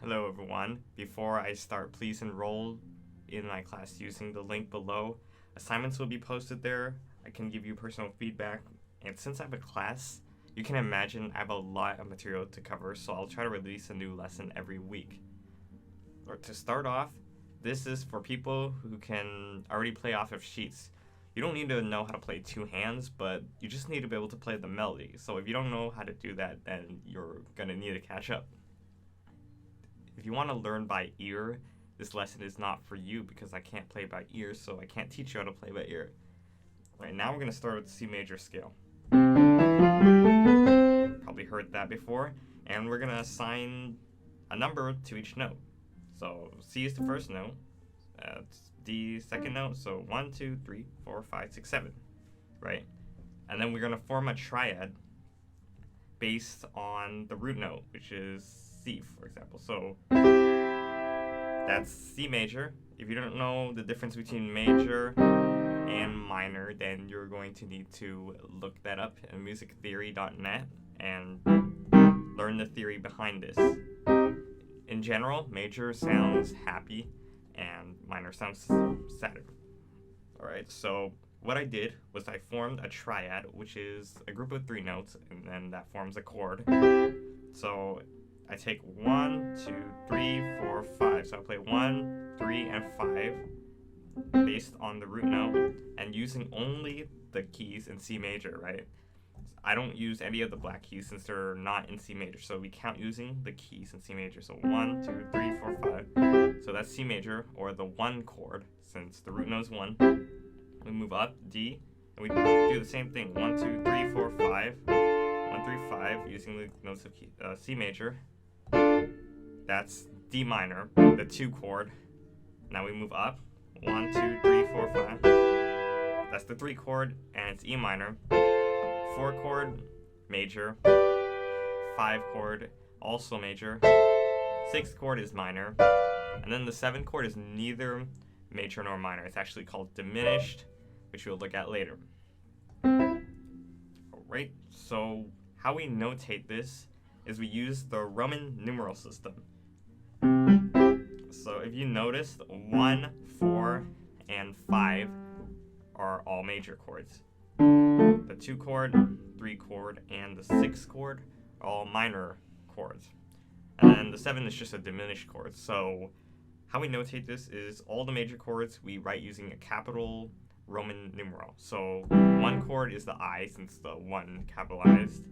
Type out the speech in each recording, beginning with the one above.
Hello everyone. Before I start, please enroll in my class using the link below. Assignments will be posted there. I can give you personal feedback. And since I have a class, you can imagine I have a lot of material to cover, so I'll try to release a new lesson every week. Or to start off, this is for people who can already play off of sheets. You don't need to know how to play two hands, but you just need to be able to play the melody. So if you don't know how to do that, then you're gonna need to catch up. If you want to learn by ear, this lesson is not for you because I can't play by ear, so I can't teach you how to play by ear. Right now we're going to start with the C major scale. Probably heard that before. And we're going to assign a number to each note. So C is the first note, D second note, so 1, 2, 3, 4, 5, 6, 7, right? And then we're going to form a triad based on the root note, which is C, for example. So that's C major. If you don't know the difference between major and minor, then you're going to need to look that up at musictheory.net and learn the theory behind this. In general, major sounds happy and minor sounds sadder. Alright, so what I did was I formed a triad, which is a group of 3 notes, and then that forms a chord. So I take 1, 2, 3, 4, 5. So I play 1, 3, and 5 based on the root note and using only the keys in C major, right? I don't use any of the black keys since they're not in C major, so we count using the keys in C major. So 1, 2, 3, 4, 5. So that's C major, or the 1 chord, since the root note is 1. We move up, D, and we do the same thing. 1, 2, 3, 4, 5. 1, 3, 5, using the notes of C major. That's D minor, the 2 chord. Now we move up. 1, 2, 3, 4, 5. That's the 3 chord, and it's E minor. 4 chord, major. 5 chord, also major. 6 chord is minor. And then the 7 chord is neither major nor minor. It's actually called diminished, which we'll look at later. Alright, so how we notate this is we use the Roman numeral system. So if you notice, 1, 4, and 5 are all major chords. The 2 chord, 3 chord, and the 6 chord are all minor chords. And then the 7 is just a diminished chord. So how we notate this is all the major chords we write using a capital Roman numeral. So 1 chord is the I, since the 1 capitalized.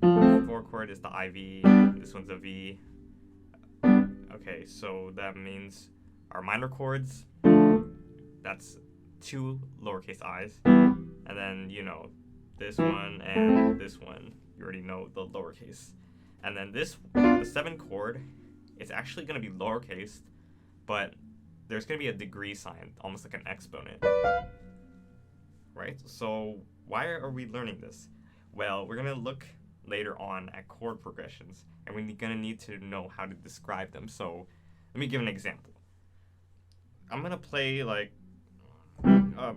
4 chord is the IV, this one's a V. Okay, so that means our minor chords, that's 2 lowercase i's. And then, this one and this one, you already know the lowercase. And then the 7 chord, it's actually going to be lowercase, but there's going to be a degree sign, almost like an exponent. Right? So why are we learning this? Well, we're going to look later on at chord progressions, and we're going to need to know how to describe them. So let me give an example. I'm going to play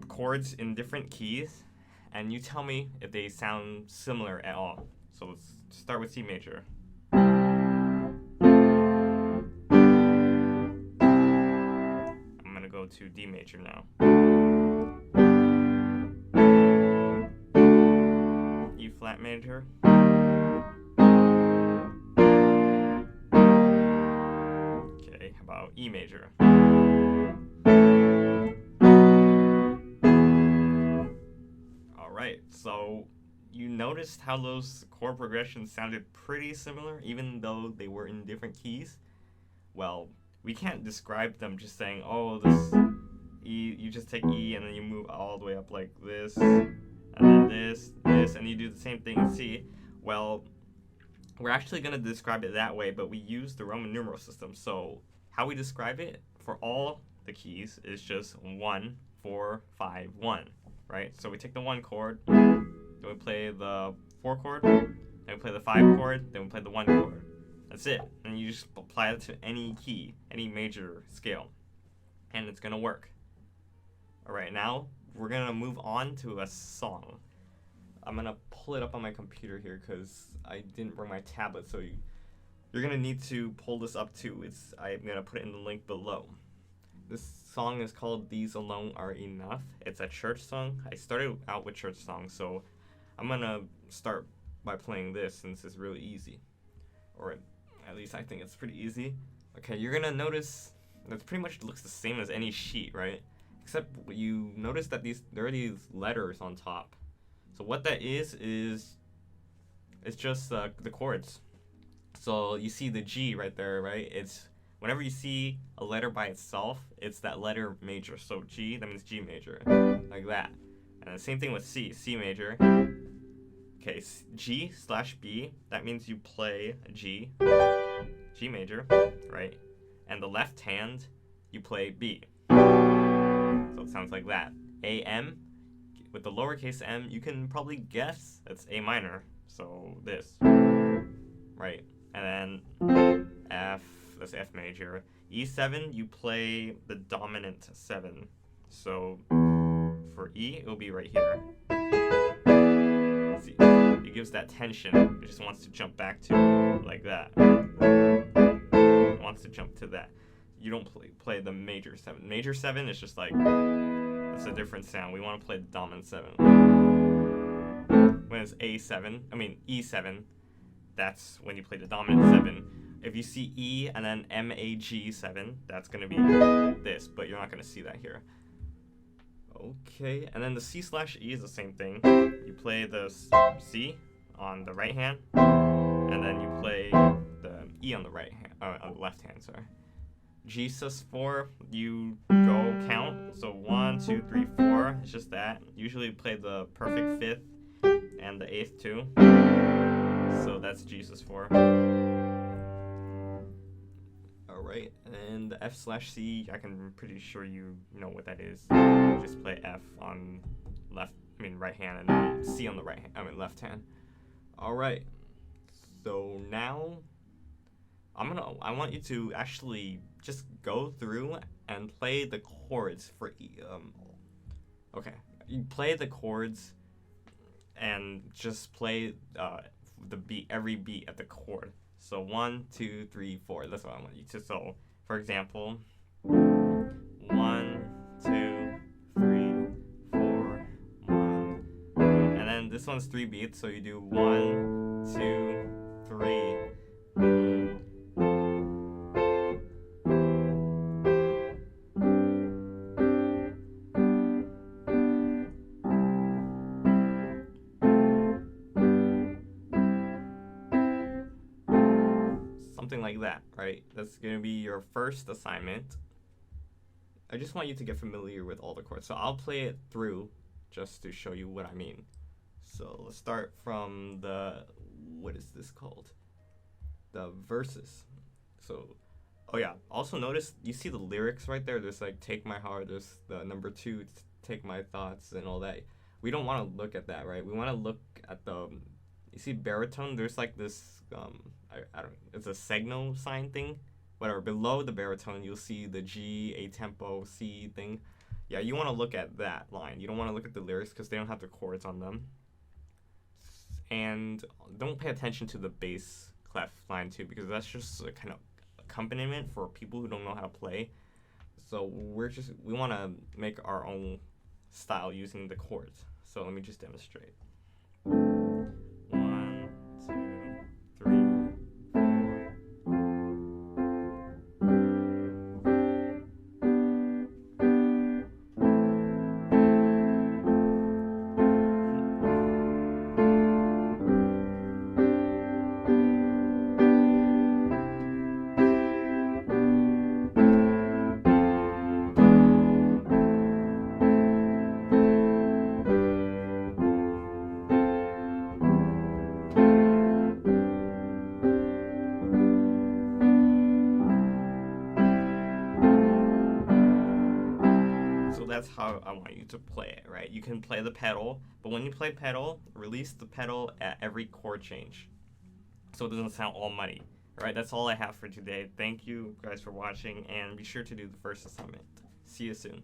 chords in different keys, and you tell me if they sound similar at all. So let's start with C major. I'm going to go to D major now. E flat major. Okay, how about E major? Alright, so you noticed how those chord progressions sounded pretty similar even though they were in different keys? Well, we can't describe them just saying, oh, this E, you just take E and then you move all the way up like this, and then this, and you do the same thing in C. Well, we're actually going to describe it that way, but we use the Roman numeral system. So how we describe it for all the keys is just 1, 4, 5, 1, right? So we take the 1 chord, then we play the 4 chord, then we play the 5 chord, then we play the 1 chord. That's it. And you just apply it to any key, any major scale, and it's going to work. Alright, now we're going to move on to a song. I'm going to pull it up on my computer here because I didn't bring my tablet, so you're gonna need to pull this up too. I'm gonna put it in the link below. This song is called "These Alone Are Enough." It's a church song. I started out with church songs, so I'm gonna start by playing this since it's really easy, or at least I think it's pretty easy. Okay, you're gonna notice that pretty much looks the same as any sheet, right? Except you notice that there are these letters on top. So what that is it's just the chords. So you see the G right there, right? It's whenever you see a letter by itself, it's that letter major. So G, that means G major, like that. And the same thing with C, C major. Okay, G/B, that means you play G, G major, right? And the left hand, you play B. So it sounds like that. AM, with the lowercase m, you can probably guess it's A minor. So this, right? And then F, that's F major. E7, you play the dominant 7. So for E, it'll be right here. See, it gives that tension. It just wants to jump back to like that. It wants to jump to that. You don't play the major 7. Major 7 is just like, it's a different sound. We want to play the dominant 7. When it's E7, that's when you play the dominant 7. If you see E and then MAG7, that's going to be this, but you're not going to see that here. Okay, and then the C/E is the same thing. You play the C on the right hand, and then you play the E on the right hand, on the left hand, sorry. G/4, you go count, so 1, 2, 3, 4, it's just that. Usually you play the perfect 5th and the 8th too, so that's G/4. Alright, and the F/C, I'm pretty sure you know what that is. You just play F on right hand, and then C on the left hand. Alright, so now I want you to actually just go through and play the chords for okay, you play the chords and just play the beat, every beat at the chord. So 1, 2, 3, 4. That's what I want you to. So for example, 1, 2, 3, 4, 1, and then this one's 3 beats. So you do 1, 2, 3. Something like that, right? That's going to be your first assignment. I just want you to get familiar with all the chords. So I'll play it through just to show you what I mean. So let's start from what is this called? The verses. So, oh yeah, also notice, you see the lyrics right there? There's like, take my heart, there's the number 2, take my thoughts and all that. We don't want to look at that, right? We want to look at you see baritone? There's like this, I don't know, it's a signal sign thing. Whatever, below the baritone, you'll see the G, A tempo, C thing. Yeah, you want to look at that line. You don't want to look at the lyrics because they don't have the chords on them. And don't pay attention to the bass clef line too, because that's just a kind of accompaniment for people who don't know how to play. So we want to make our own style using the chords. So let me just demonstrate. 1, 2, 3. That's how I want you to play it, right? You can play the pedal, but when you play pedal, release the pedal at every chord change, so it doesn't sound all muddy. All right, that's all I have for today. Thank you guys for watching, and be sure to do the first assignment. See you soon.